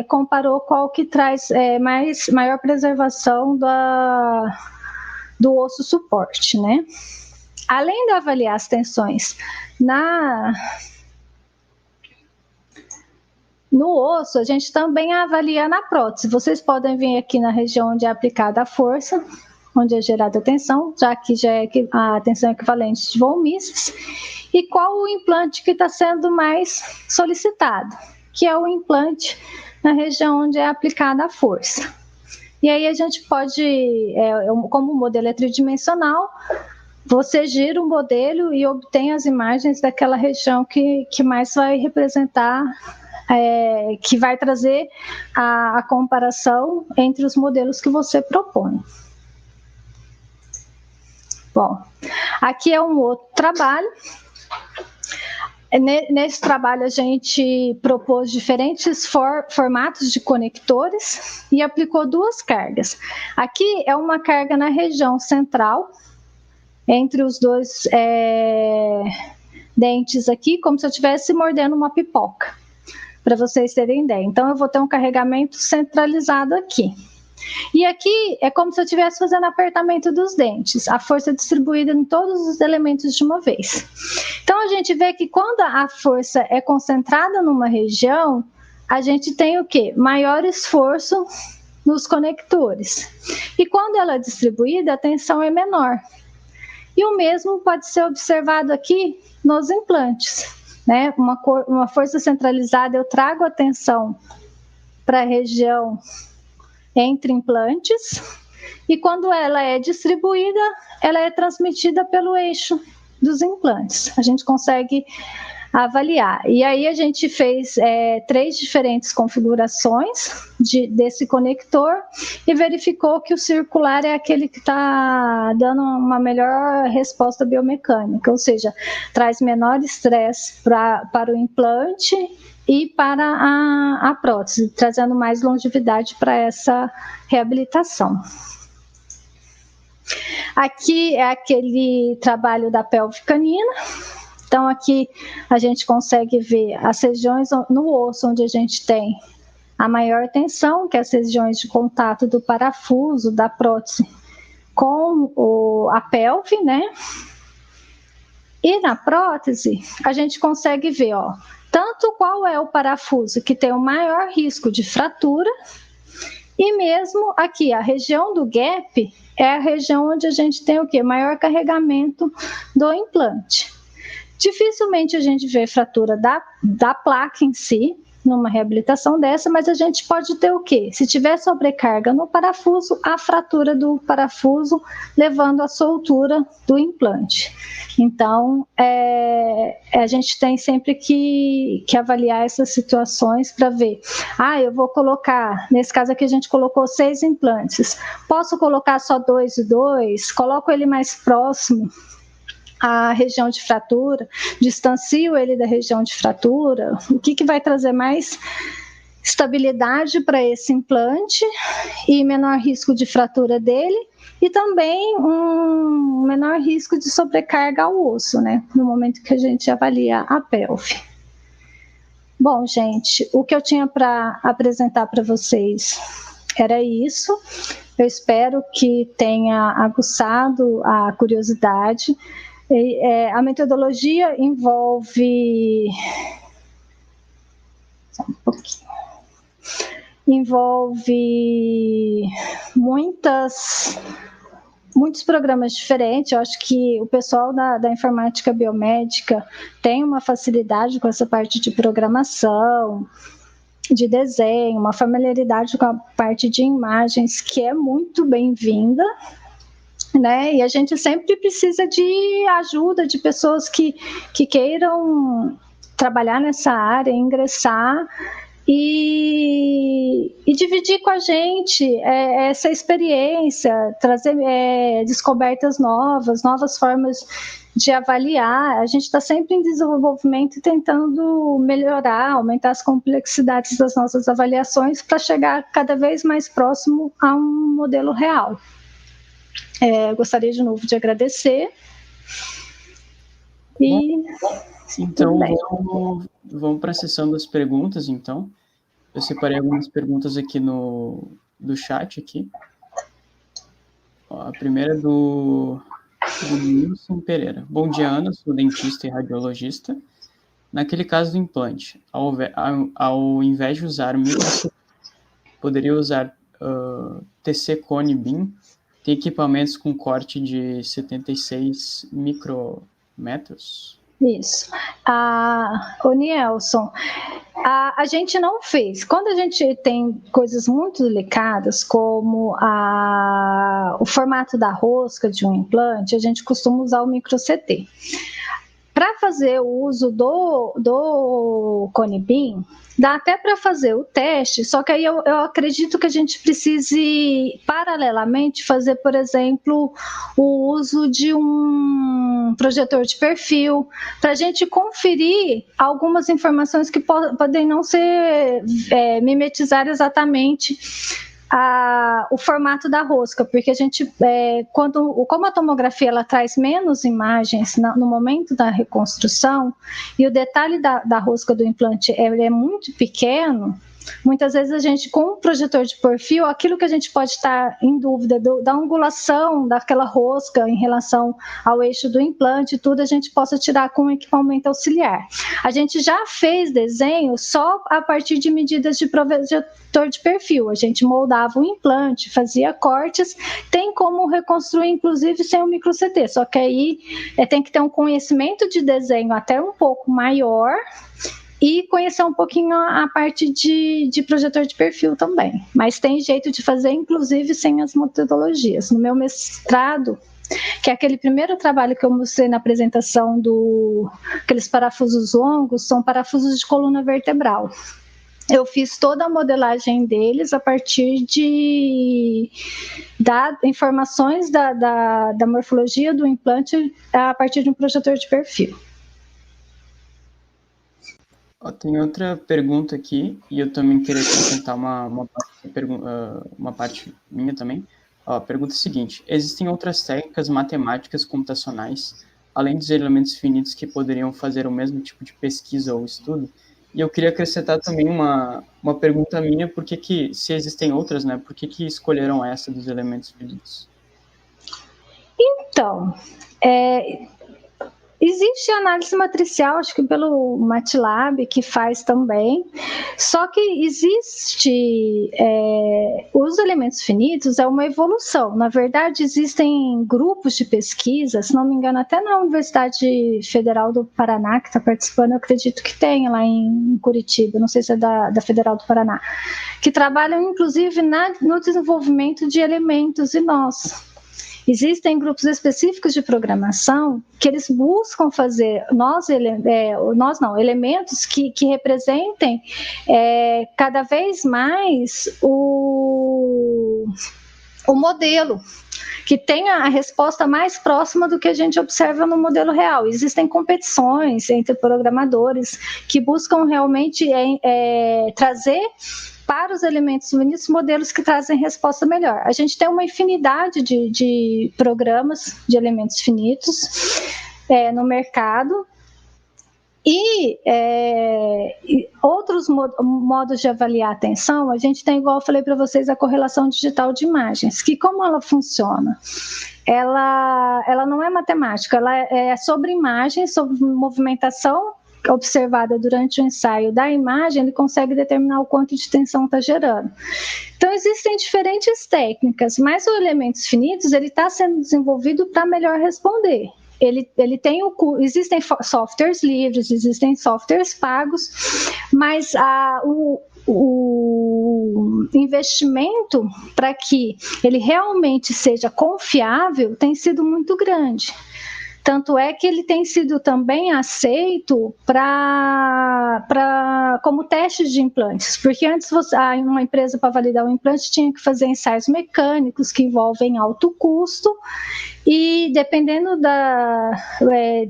comparou qual que traz maior preservação do osso suporte, né? Além de avaliar as tensões no osso, a gente também avalia na prótese. Vocês podem vir aqui na região onde é aplicada a força, onde é gerada a tensão, já que já é a tensão equivalente de von Mises, e qual o implante que está sendo mais solicitado, que é o implante na região onde é aplicada a força. E aí a gente pode, como o modelo é tridimensional, você gira o modelo e obtém as imagens daquela região que mais vai representar, que vai trazer a comparação entre os modelos que você propõe. Bom, aqui é um outro trabalho. Nesse trabalho a gente propôs diferentes formatos de conectores e aplicou 2 cargas. Aqui é uma carga na região central, entre os 2 dentes aqui, como se eu estivesse mordendo uma pipoca, para vocês terem ideia. Então, eu vou ter um carregamento centralizado aqui. E aqui é como se eu estivesse fazendo apertamento dos dentes, a força distribuída em todos os elementos de uma vez. Então, a gente vê que quando a força é concentrada numa região, a gente tem o quê? Maior esforço nos conectores. E quando ela é distribuída, a tensão é menor. E o mesmo pode ser observado aqui nos implantes, né? Uma força centralizada, eu trago a tensão para a região entre implantes, e quando ela é distribuída, ela é transmitida pelo eixo dos implantes. A gente consegue avaliar. E aí a gente fez 3 diferentes configurações desse conector e verificou que o circular é aquele que está dando uma melhor resposta biomecânica, ou seja, traz menor estresse para o implante e para a prótese, trazendo mais longevidade para essa reabilitação. Aqui é aquele trabalho da pelve canina. Então, aqui a gente consegue ver as regiões no osso onde a gente tem a maior tensão, que é as regiões de contato do parafuso, da prótese com a pelve, né? E na prótese, a gente consegue ver, ó, tanto qual é o parafuso que tem o maior risco de fratura, e mesmo aqui, a região do gap é a região onde a gente tem o quê? Maior carregamento do implante. Dificilmente a gente vê fratura da placa em si, numa reabilitação dessa, mas a gente pode ter o quê? Se tiver sobrecarga no parafuso, a fratura do parafuso levando à soltura do implante. Então, a gente tem sempre que avaliar essas situações para ver. Eu vou colocar, nesse caso aqui a gente colocou 6 implantes. Posso colocar só 2 e 2? Coloco ele mais próximo a região de fratura, distancio ele da região de fratura, o que vai trazer mais estabilidade para esse implante e menor risco de fratura dele, e também um menor risco de sobrecarga ao osso, né, no momento que a gente avalia a pelve. Bom, gente, o que eu tinha para apresentar para vocês era isso. Eu espero que tenha aguçado a curiosidade. A metodologia envolve... Só um pouquinho. Envolve muitos programas diferentes. Eu acho que o pessoal da informática biomédica tem uma facilidade com essa parte de programação, de desenho, uma familiaridade com a parte de imagens que é muito bem-vinda, né? E a gente sempre precisa de ajuda de pessoas que queiram trabalhar nessa área, ingressar e dividir com a gente essa experiência, trazer descobertas novas formas de avaliar. A gente está sempre em desenvolvimento e tentando melhorar, aumentar as complexidades das nossas avaliações para chegar cada vez mais próximo a um modelo real. Gostaria de novo de agradecer. Então, vamos para a sessão das perguntas, então. Eu separei algumas perguntas aqui do chat aqui. A primeira é do Nilson Pereira. Bom dia, Ana, sou dentista e radiologista. Naquele caso do implante, ao invés de usar micro, poderia usar TC Cone Beam. Tem equipamentos com corte de 76 micrômetros? Isso. O Nielson, a gente não fez. Quando a gente tem coisas muito delicadas, como o formato da rosca de um implante, a gente costuma usar o micro CT. Para fazer o uso do Cone Beam, dá até para fazer o teste, só que aí eu acredito que a gente precise, paralelamente, fazer, por exemplo, o uso de um projetor de perfil, para a gente conferir algumas informações que podem não ser mimetizar exatamente o formato da rosca, porque a gente, como a tomografia ela traz menos imagens no momento da reconstrução, e o detalhe da rosca do implante é muito pequeno, muitas vezes a gente, com o projetor de perfil, aquilo que a gente pode estar em dúvida da angulação daquela rosca em relação ao eixo do implante, tudo a gente possa tirar com um equipamento auxiliar. A gente já fez desenho só a partir de medidas de projetor de perfil. A gente moldava o implante, fazia cortes, tem como reconstruir, inclusive, sem o micro CT, só que aí tem que ter um conhecimento de desenho até um pouco maior, e conhecer um pouquinho a parte de projetor de perfil também. Mas tem jeito de fazer, inclusive, sem as metodologias. No meu mestrado, que é aquele primeiro trabalho que eu mostrei na apresentação aqueles parafusos longos, são parafusos de coluna vertebral. Eu fiz toda a modelagem deles a partir de informações da morfologia do implante a partir de um projetor de perfil. Tem outra pergunta aqui, e eu também queria acrescentar uma parte minha também. A pergunta é a seguinte: existem outras técnicas matemáticas computacionais, além dos elementos finitos, que poderiam fazer o mesmo tipo de pesquisa ou estudo? E eu queria acrescentar também uma pergunta minha: por que se existem outras, né, por que escolheram essa dos elementos finitos? Então, existe análise matricial, acho que pelo MATLAB, que faz também, só que existe os elementos finitos, é uma evolução. Na verdade, existem grupos de pesquisa, se não me engano, até na Universidade Federal do Paraná, que está participando, eu acredito que tem lá em Curitiba, não sei se é da Federal do Paraná, que trabalham, inclusive, no desenvolvimento de elementos e nós. Existem grupos específicos de programação que eles buscam fazer elementos que representem cada vez mais o modelo, que tenha a resposta mais próxima do que a gente observa no modelo real. Existem competições entre programadores que buscam realmente trazer para os elementos finitos modelos que trazem resposta melhor. A gente tem uma infinidade de programas de elementos finitos no mercado, E outros modos de avaliar a tensão, a gente tem, igual eu falei para vocês, a correlação digital de imagens, que como ela funciona? Ela não é matemática, ela é sobre imagem, sobre movimentação observada durante o ensaio da imagem, ele consegue determinar o quanto de tensão está gerando. Então, existem diferentes técnicas, mas o elementos finitos ele está sendo desenvolvido para melhor responder. Ele tem existem softwares livres, existem softwares pagos, mas o investimento para que ele realmente seja confiável tem sido muito grande. Tanto é que ele tem sido também aceito como teste de implantes, porque antes uma empresa para validar um implante tinha que fazer ensaios mecânicos que envolvem alto custo, e dependendo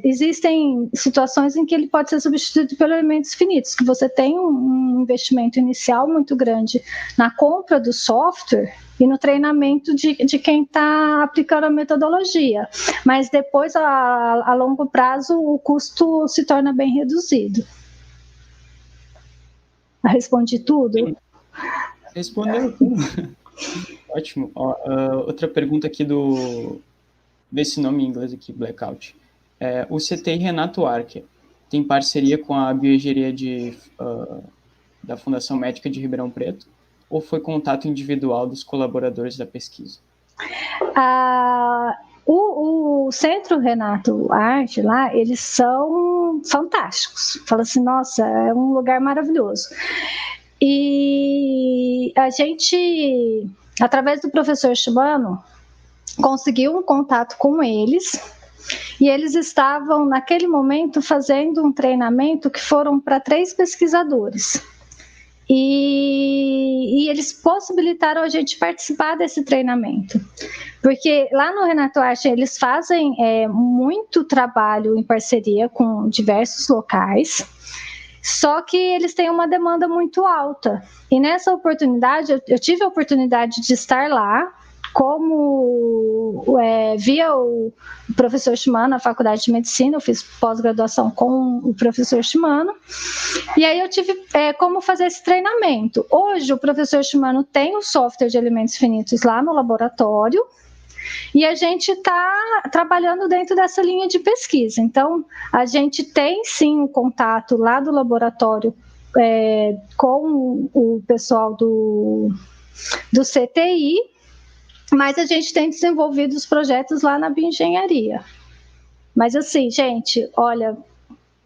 existem situações em que ele pode ser substituído por elementos finitos, que você tem um investimento inicial muito grande na compra do software e no treinamento de quem está aplicando a metodologia. Mas depois, a longo prazo, o custo se torna bem reduzido. Respondi tudo? Respondeu tudo. Ótimo. Outra pergunta aqui desse nome em inglês aqui, Blackout. O CTI Renato Archer tem parceria com a bioengenharia da Fundação Médica de Ribeirão Preto, ou foi contato individual dos colaboradores da pesquisa? O Centro Renato Arte lá, eles são fantásticos. Fala assim, nossa, é um lugar maravilhoso. E a gente, através do professor Shimano, conseguiu um contato com eles, e eles estavam, naquele momento, fazendo um treinamento que foram para 3 pesquisadores. E eles possibilitaram a gente participar desse treinamento. Porque lá no Renato Arte eles fazem muito trabalho em parceria com diversos locais, só que eles têm uma demanda muito alta. E nessa oportunidade, eu tive a oportunidade de estar lá, via o professor Shimano, na Faculdade de Medicina, eu fiz pós-graduação com o professor Shimano, e aí eu tive como fazer esse treinamento. Hoje, o professor Shimano tem o software de elementos finitos lá no laboratório, e a gente está trabalhando dentro dessa linha de pesquisa. Então, a gente tem sim um contato lá do laboratório com o pessoal do CTI, mas a gente tem desenvolvido os projetos lá na bioengenharia. Mas assim, gente, olha,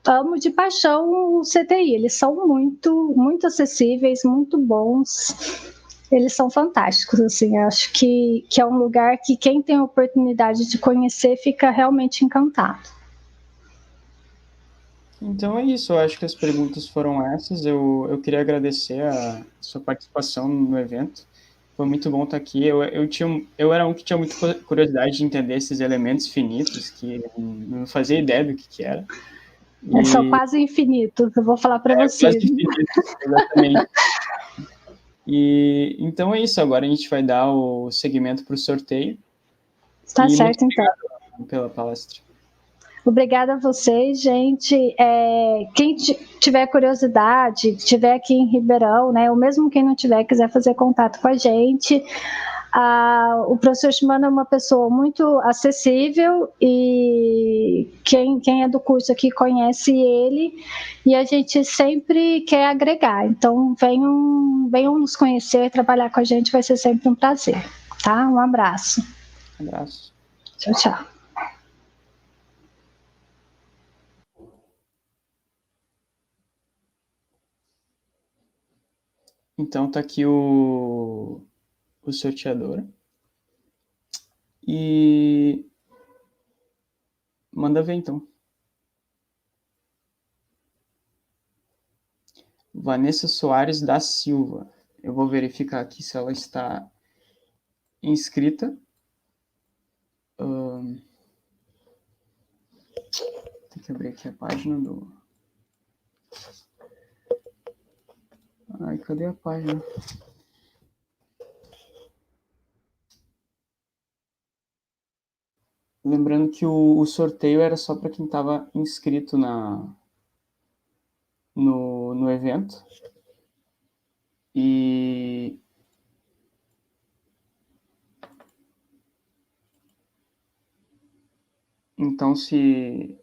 amo de paixão o CTI, eles são muito, muito acessíveis, muito bons, eles são fantásticos, assim, acho que é um lugar que quem tem a oportunidade de conhecer fica realmente encantado. Então é isso, eu acho que as perguntas foram essas, eu queria agradecer a sua participação no evento, foi muito bom estar aqui, eu era um que tinha muita curiosidade de entender esses elementos finitos, que não fazia ideia do que era. São quase infinitos, eu vou falar para vocês. Quase infinitos, exatamente. E então é isso, agora a gente vai dar o segmento para o sorteio. Tá certo, então. Obrigado pela palestra. Obrigada a vocês, gente. Quem tiver curiosidade, estiver aqui em Ribeirão, né, ou mesmo quem não tiver, quiser fazer contato com a gente, o professor Shimano é uma pessoa muito acessível, e quem é do curso aqui conhece ele, e a gente sempre quer agregar. Então, venham nos conhecer, trabalhar com a gente, vai ser sempre um prazer. Tá? Um abraço. Um abraço. Tchau, tchau. Então tá aqui o sorteador. E manda ver então. Vanessa Soares da Silva. Eu vou verificar aqui se ela está inscrita. Tem que abrir aqui a página do... Ai, cadê a página? Lembrando que o sorteio era só para quem estava inscrito no evento. E então, se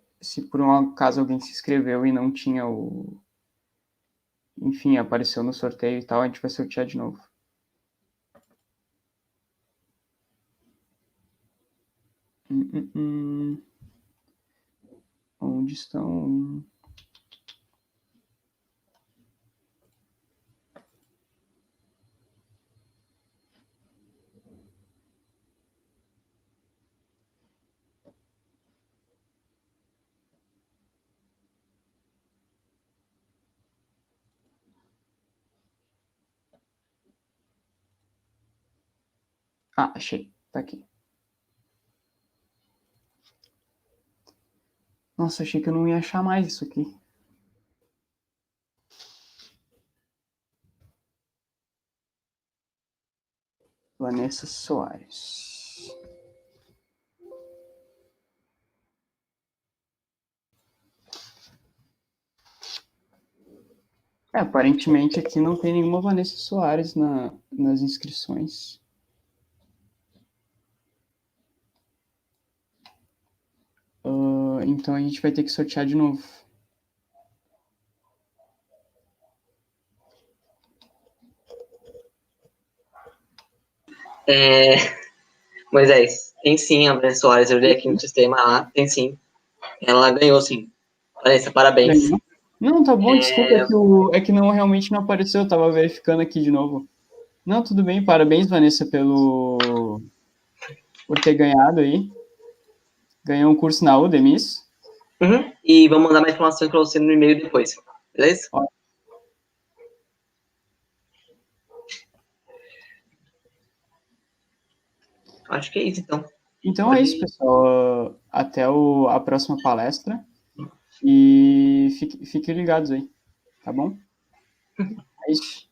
por um acaso alguém se inscreveu e não tinha enfim, apareceu no sorteio e tal, a gente vai sortear de novo. Onde estão? Ah, achei. Tá aqui. Nossa, achei que eu não ia achar mais isso aqui. Vanessa Soares. Aparentemente aqui não tem nenhuma Vanessa Soares nas inscrições. Então a gente vai ter que sortear de novo. Moisés, tem sim a Vanessa Soares, eu olhei aqui no sistema lá, tem sim. Ela ganhou sim. Vanessa, parabéns. Ganhou? Não, tá bom, desculpa, é que não, realmente não apareceu, eu tava verificando aqui de novo. Não, tudo bem, parabéns, Vanessa, por ter ganhado aí. Ganhou um curso na Udemis. Uhum. E vamos mandar mais informações para você no e-mail depois, beleza? Ó. Acho que é isso, então. Então é isso, pessoal. Até a próxima palestra. E fiquem ligados aí, tá bom? É isso.